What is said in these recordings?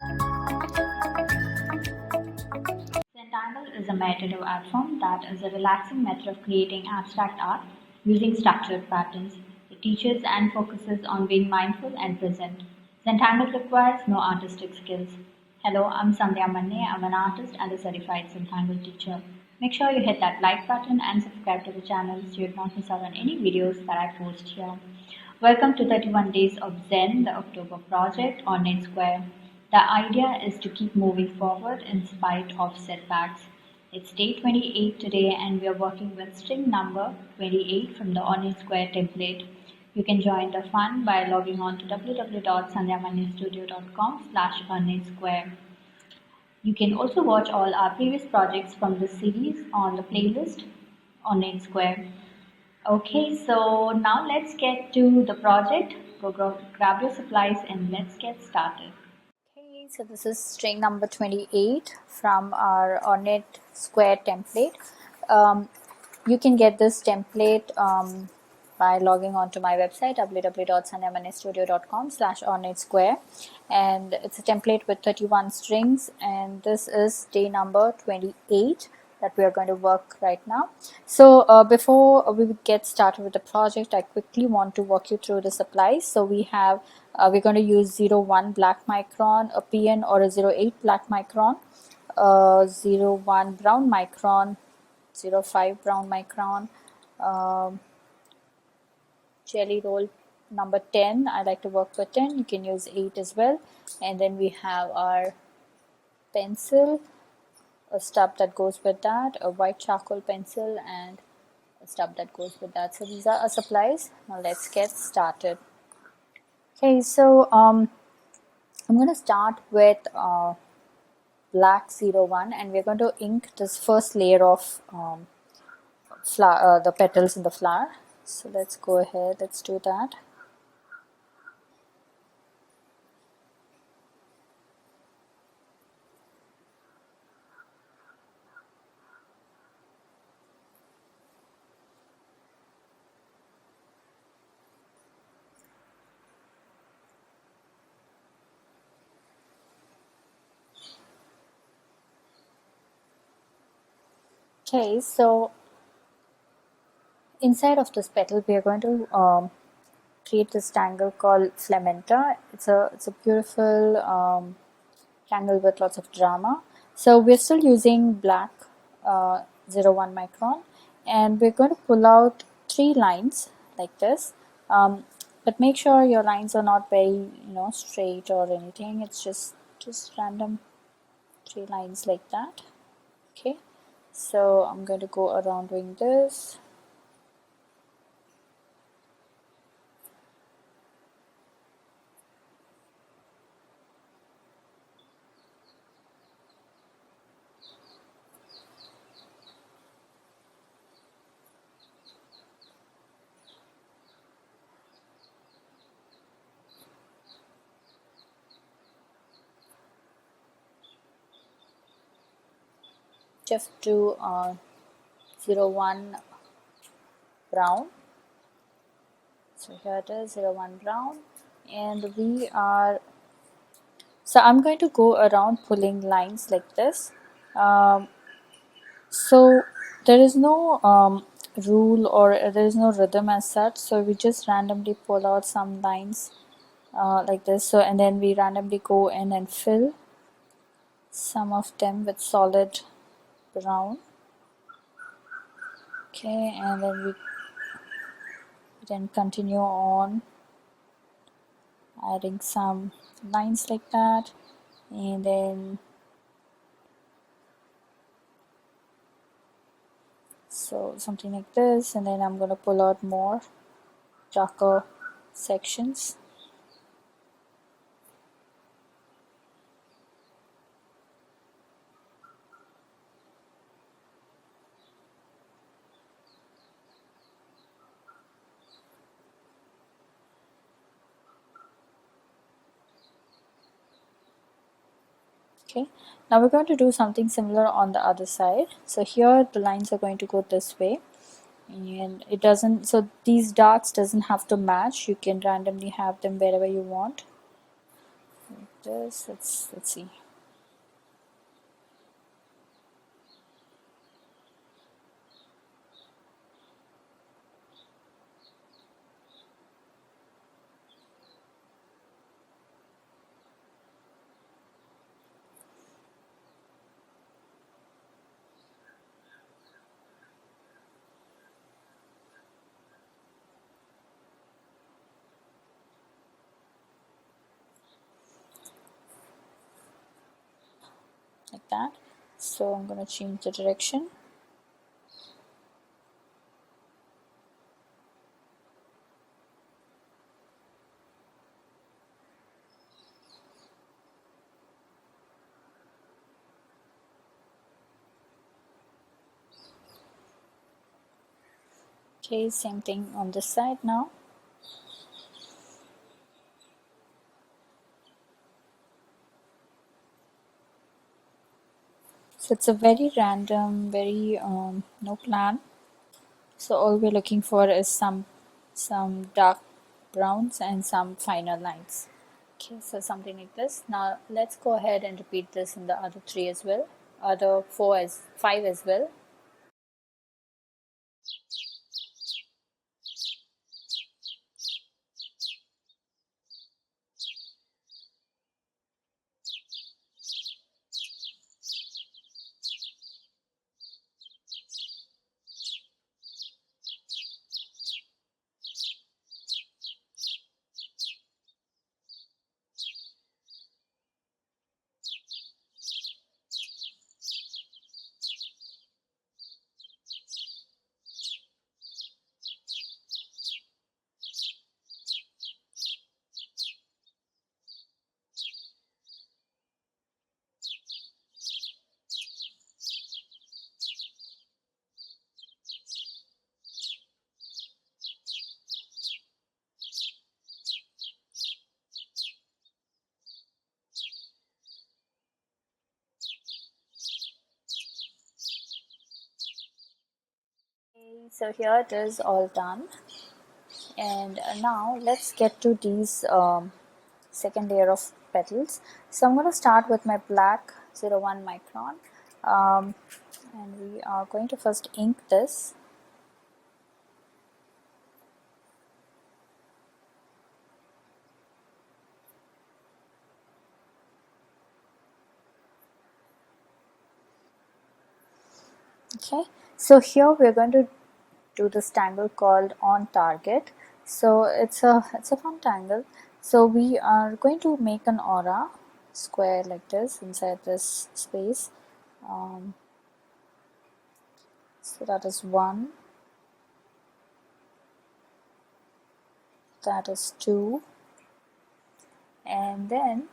Zentangle is a meditative art form that is a relaxing method of creating abstract art using structured patterns. It teaches and focuses on being mindful and present. Zentangle requires no artistic skills. Hello, I'm Sandhya Manne. I'm an artist and a certified Zentangle teacher. Make sure you hit that like button and subscribe to the channel so you do not miss out on any videos that I post here. Welcome to 31 Days of Zen, the October project, Ornate Square. The idea is to keep moving forward in spite of setbacks. It's day 28 today and we are working with string number 28 from the Ornate Square template. You can join the fun by logging on to www.sandhyamannestudio.com/OrnateSquare. You can also watch all our previous projects from this series on the playlist Ornate Square. Okay, so now let's get to the project. Grab your supplies and let's get started. Okay, so this is string number 28 from our Ornate Square template. You can get this template by logging on to my website www.sandhyamannestudio.com/OrnateSquare, and it's a template with 31 strings, and this is day number 28 that we are going to work right now. So before we get started with the project, I quickly want to walk you through the supplies. So we have we're going to use 01 black micron, a PN or a 08 black micron, 01 brown micron, 05 brown micron, jelly roll number 10. I like to work with 10. You can use 8 as well. And then we have our pencil, a stub that goes with that, a white charcoal pencil, and a stub that goes with that. So these are our supplies. Now let's get started. Okay, so I'm going to start with black 01, and we're going to ink this first layer of the petals in the flower. So let's go ahead, let's do that. Okay, so inside of this petal we are going to create this tangle called Flamenta. It's a beautiful tangle with lots of drama. So we're still using black 01 micron, and we're going to pull out 3 lines like this, but make sure your lines are not very straight or anything. It's just random 3 lines like that. Okay, so I'm going to go around doing this. Just do 01 brown. So here it is, 01 brown, and we are, so I'm going to go around pulling lines like this. So there is no rule or there is no rhythm as such, so we just randomly pull out some lines like this. So and then we randomly go in and fill some of them with solid brown. Okay, and then we then continue on adding some lines like that, and then so something like this, and then I'm going to pull out more darker sections. Okay, now we're going to do something similar on the other side. So here the lines are going to go this way, and it doesn't, so these dots doesn't have to match. You can randomly have them wherever you want. this. Let's see. Like that. So I'm going to change the direction. Okay, same thing on this side now. So it's a very random, very no plan. So all we're looking for is some dark browns and some finer lines. Okay, so something like this. Now let's go ahead and repeat this in the other 3 as well, other 5 as well. Okay, so here it is all done. And now let's get to these second layer of petals. So I'm going to start with my black 01 micron, and we are going to first ink this. Okay, so here we're going to do this tangle called on target. So it's a fun tangle. So we are going to make an aura square like this inside this space. So that is 1, that is 2, and then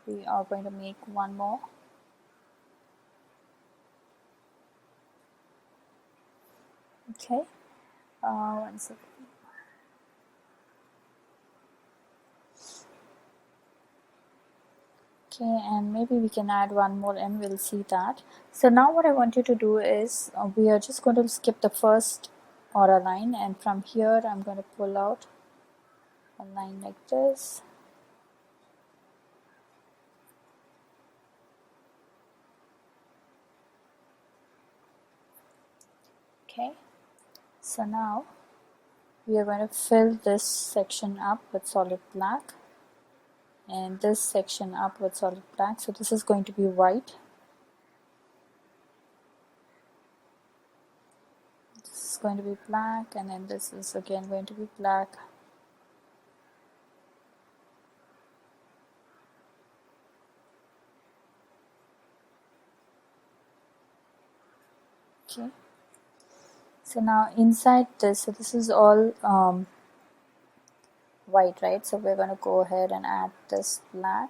we are going to make one more. Okay, one second. Okay, and maybe we can add one more and we'll see that. So now what I want you to do is we are just going to skip the first aura line, and from here I'm going to pull out a line like this. Okay, so now we are going to fill this section up with solid black and this section up with solid black. So this is going to be white. This is going to be black, and then this is again going to be black. Okay, so now inside this, so this is all white, right? So we're going to go ahead and add this black.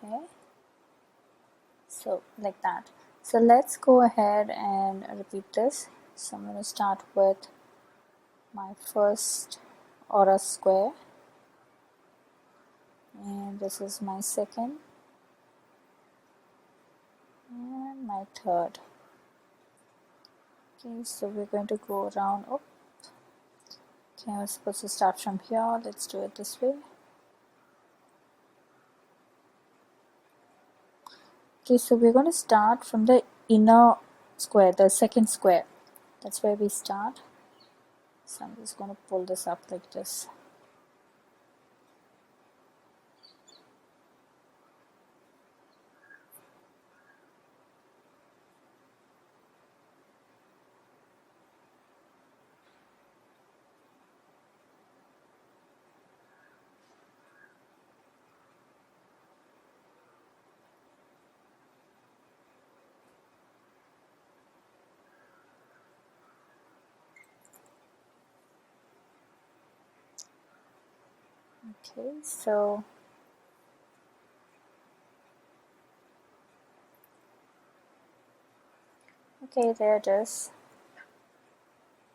Okay, so like that. So let's go ahead and repeat this. So I'm going to start with my first aura square, and this is my second and my third. Okay, so we're going to go around. Oh, okay, I was supposed to start from here. Let's do it this way. Okay, so we're going to start from the inner square, the second square. That's where we start. So I'm just going to pull this up like this. Okay, so okay, there it is.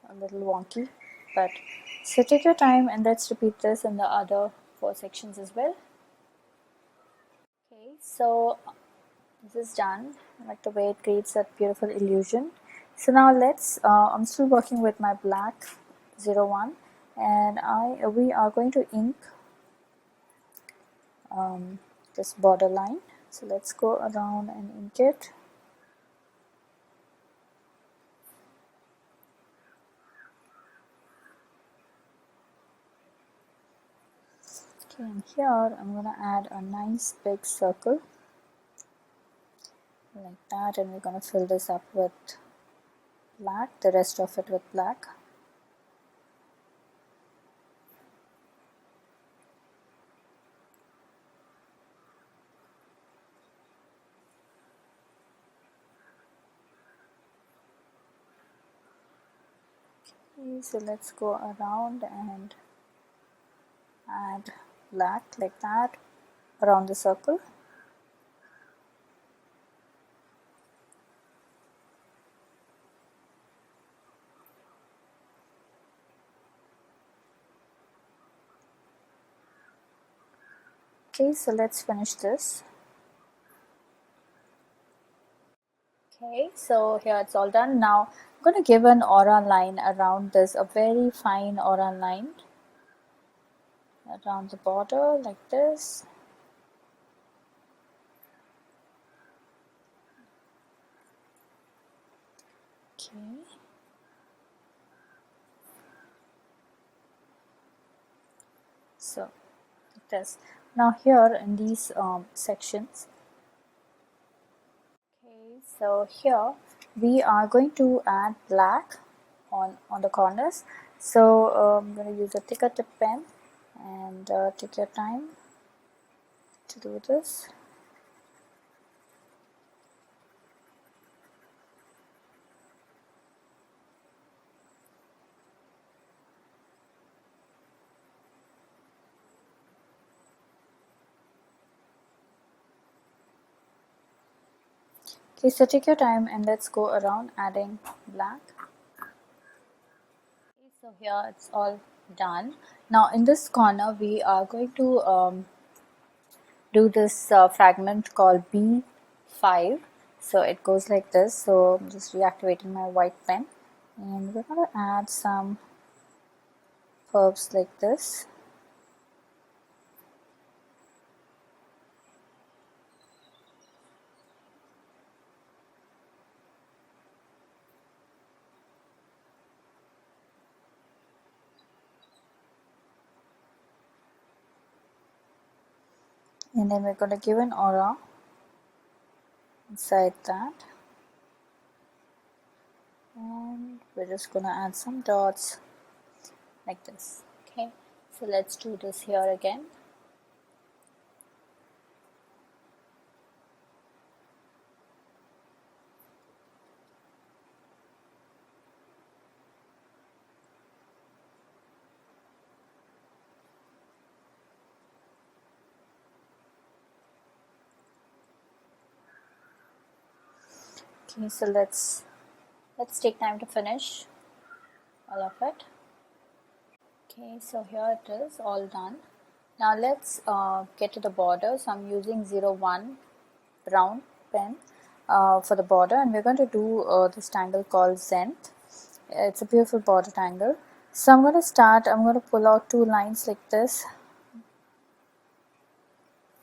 A little wonky, but so take your time and let's repeat this in the other 4 sections as well. Okay, so this is done. I like the way it creates that beautiful illusion. So now let's, I'm still working with my black 01, and we are going to ink this border line. So let's go around and ink it. Okay, and here I'm going to add a nice big circle like that, and we're going to fill this up with black, the rest of it with black. Okay, so let's go around and add black like that around the circle. Okay, so let's finish this. Okay, so here it's all done. Now I'm going to give an aura line around this, a very fine aura line around the border like this. Okay. So like this. Now here in these sections, okay, so here we are going to add black on the corners. So I'm going to use a thicker tip pen and take your time to do this. Okay, so take your time and let's go around adding black. Okay, so here it's all done. Now in this corner we are going to do this fragment called B5. So it goes like this. So I'm just reactivating my white pen and we're going to add some curves like this. And then we're going to give an aura inside that. And we're just going to add some dots like this. Okay, so let's do this here again. Okay, so let's take time to finish all of it. Okay, so here it is all done. Now let's get to the border. So I'm using 01 Brown pen for the border, and we're going to do this tangle called Zenith. It's a beautiful border tangle. So I'm going to start, I'm going to pull out 2 lines like this.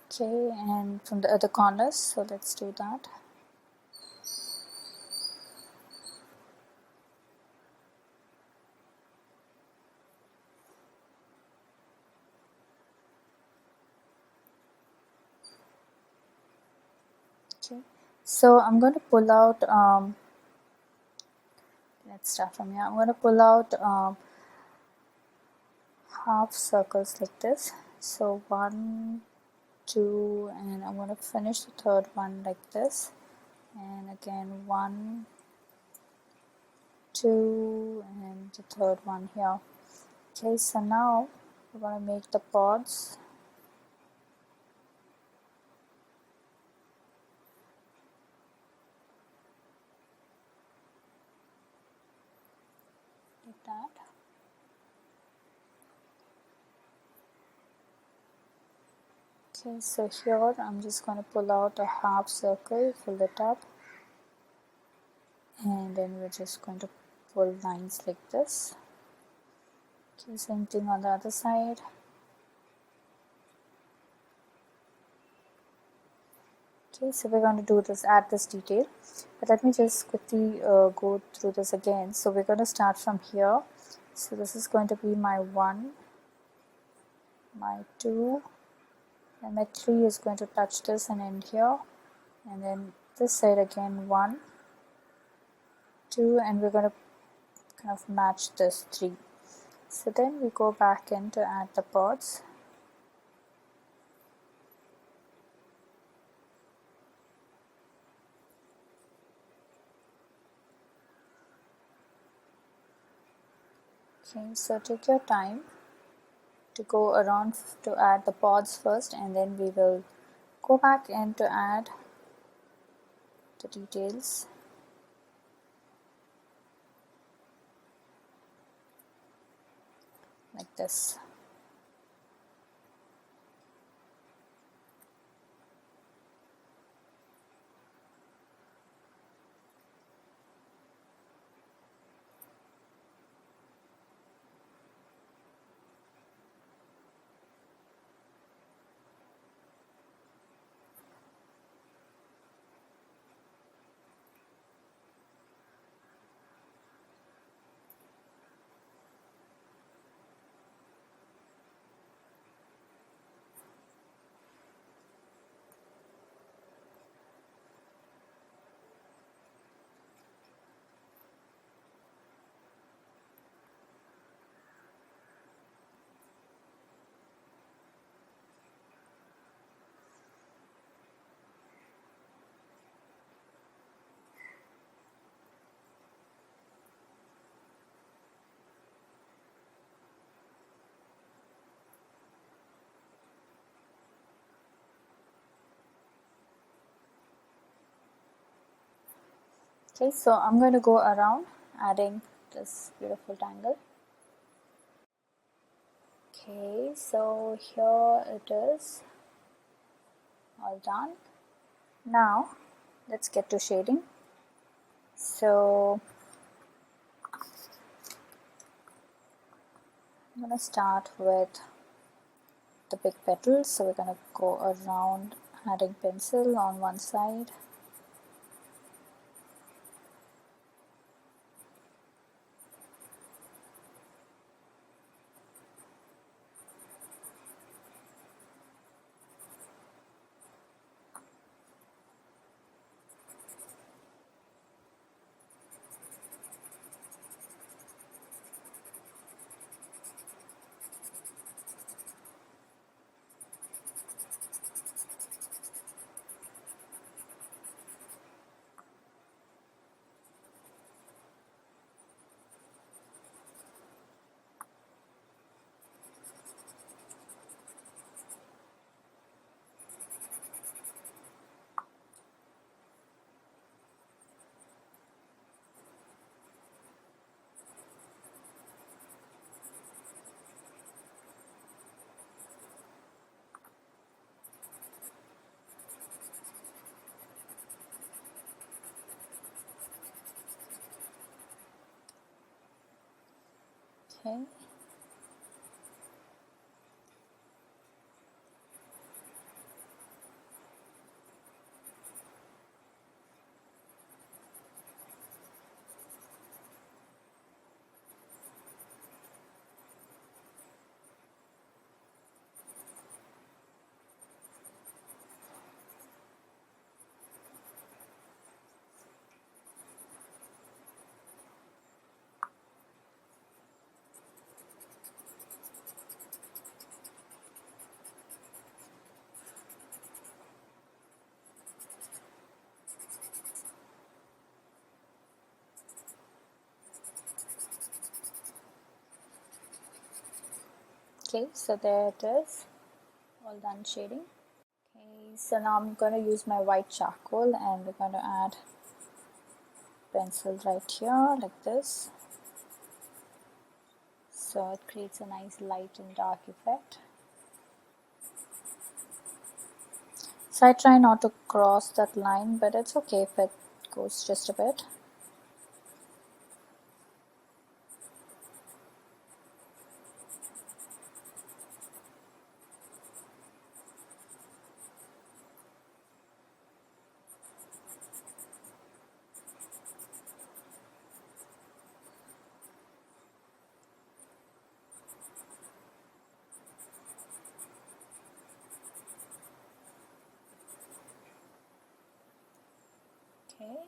Okay, and from the other corners, so let's do that. Okay, so I'm going to pull out, let's start from here. I'm going to pull out half circles like this. So 1, 2, and I'm going to finish the third one like this, and again 1, 2, and the third one here. Okay, so now we're going to make the pods. Like that. Okay, so here I'm just going to pull out a half circle, fill it up, and then we're just going to pull lines like this. Okay, same thing on the other side. Okay, so we're going to do this, add this detail, but let me just quickly go through this again. So we're going to start from here. So this is going to be my 1, my 2, and my 3 is going to touch this and end here, and then this side again 1, 2, and we're going to kind of match this 3. So then we go back in to add the pods. Okay, so take your time to go around to add the pods first, and then we will go back in to add the details. Like this. Okay, so I'm going to go around adding this beautiful tangle. Okay, so here it is, all done. Now let's get to shading. So I'm going to start with the big petals. So we're going to go around adding pencil on one side. Okay. Okay, so there it is, all done shading. Okay, so now I'm going to use my white charcoal and we're going to add pencil right here like this. So it creates a nice light and dark effect. So I try not to cross that line, but it's okay if it goes just a bit. Okay,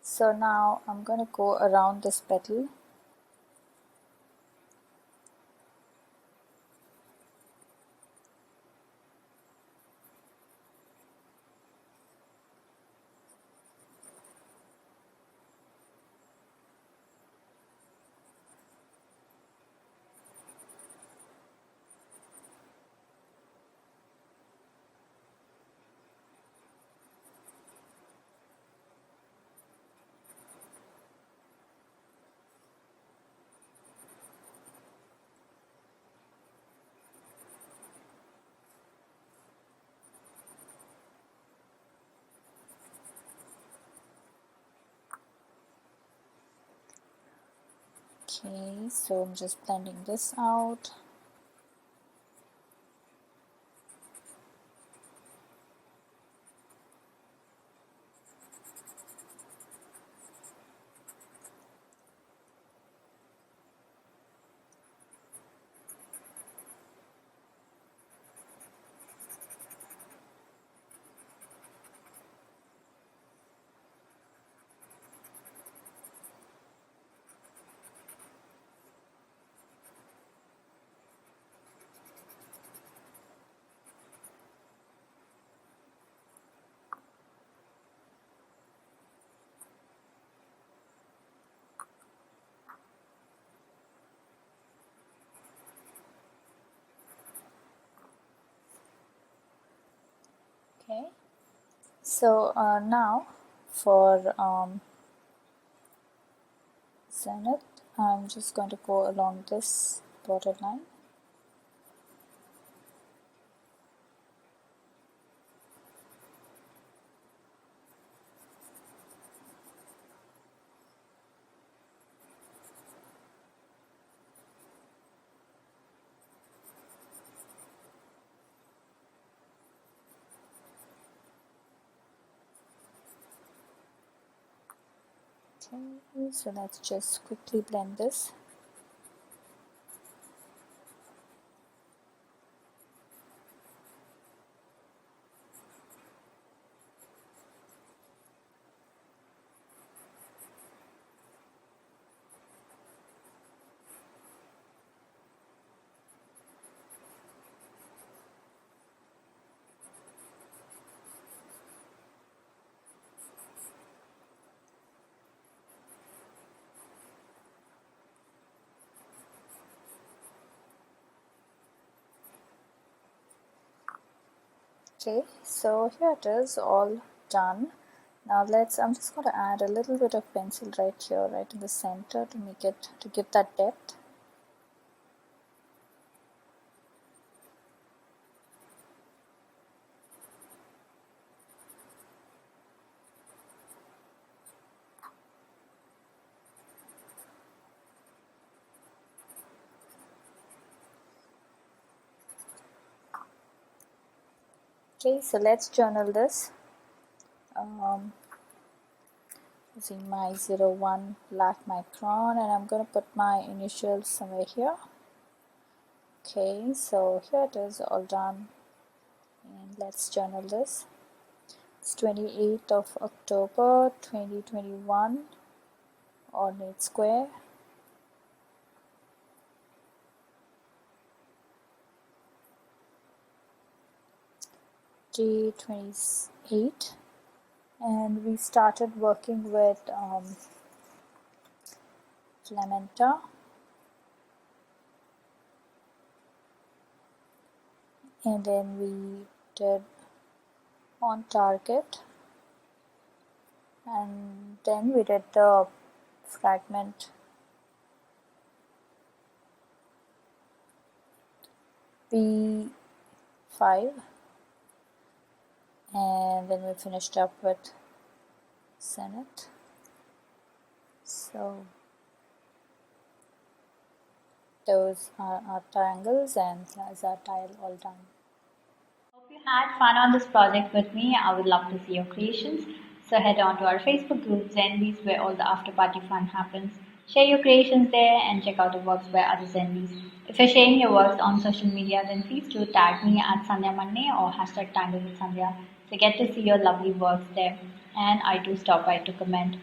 so now I'm going to go around this petal. Okay, so I'm just blending this out. Okay, so now for Zenith, I'm just going to go along this dotted line. Okay, so let's just quickly blend this. Okay, so here it is, all done. Now I'm just going to add a little bit of pencil right here, right in the center to give that depth. Okay, so let's journal this using my 01 black micron, and I'm going to put my initials somewhere here. Okay, so here it is, all done, and let's journal this. It's 28th of October 2021, Ornate Square. Day 28, and we started working with Flamenta, and then we did ONTARGET, and then we did the Fragment B5, and then we finished up with Zenith. So those are our tangles, and here's our tile all done. Hope you had fun on this project with me. I would love to see your creations. So head on to our Facebook group Zenbeez, where all the after party fun happens. Share your creations there and check out the works by other Zenbeez. If you're sharing your works on social media, then please do tag me at Sandhya Manne or hashtag Tangle with Sandhya. So get to see your lovely works there. And I do stop by to comment.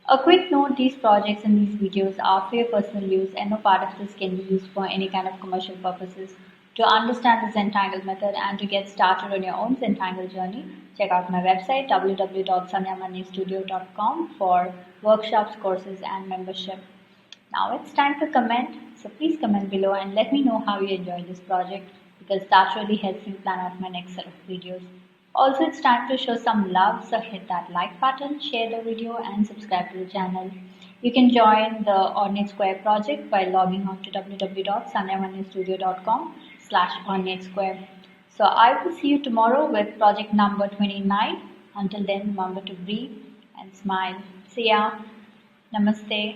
A quick note, these projects and these videos are for your personal use and no part of this can be used for any kind of commercial purposes. To understand the Zentangle method and to get started on your own Zentangle journey, check out my website www.sandhyamannestudio.com for workshops, courses and membership. Now it's time to comment, so please comment below and let me know how you enjoyed this project because that really helps me plan out my next set of videos. Also, it's time to show some love, so hit that like button, share the video and subscribe to the channel. You can join the Ornate Square project by logging on to www.sandhyamannestudio.com/OrnateSquare. So I will see you tomorrow with project number 29. Until then, remember to breathe and smile. See ya. Namaste.